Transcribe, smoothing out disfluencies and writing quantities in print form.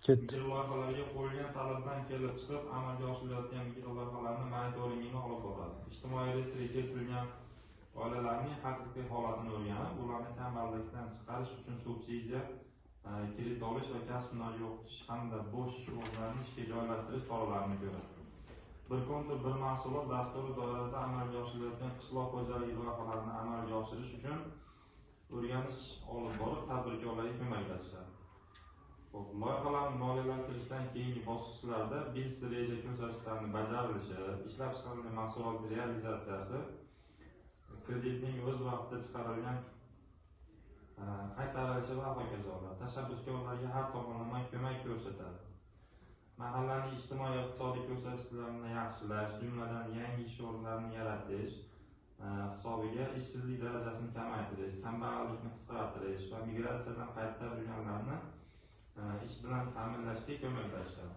ketdi. Mikrolavhalarga qo'yilgan talabdan kelib chiqib amalga oshirilayotgan mikrolavhalarni monitoringini olib boradi. Ijtimoiy reyestrga kiritilgan oilalarning haqiqiy holatini o'rganib, ularni kambag'allikdan chiqarish uchun subsidiya, kredit olish va kasb-hunar yo'qotish hamda bo'sh o'rnlarni ishga joylashtirish choralarini ko'radi. Bir kontur bir mahsulot dasturi doirasida amalga oshirilayotgan qishloq xo'jaligi loyihalarini amalga oshirish uchun o'rganish olib borib, tadbirkorlarga ko'maklashadi. Loyihalarni moliyalashtirishdan keyingi bosqichlarda biznes reja ko'rsatkichlari bajarilishi, ishlab chiqarilgan mahsulot realizatsiyasi, kreditning o'z vaqtida chiqarilgan qaytarilishi va hokazolar tashabbuskorlarga har tomonlama ko'mak ko'rsatadi. Mahallaning ijtimoiy-iqtisodiy ko'rsatkichlarini yaxshilash, jumladan yangi ish o'rinlarini yaratish hisobiga ishsizlik darajasini kamaytirish, kambag'allikni qisqartirish va migratsiyadan qaytib kelganlarni ish bilan ta'minlashga ko'maklashadi.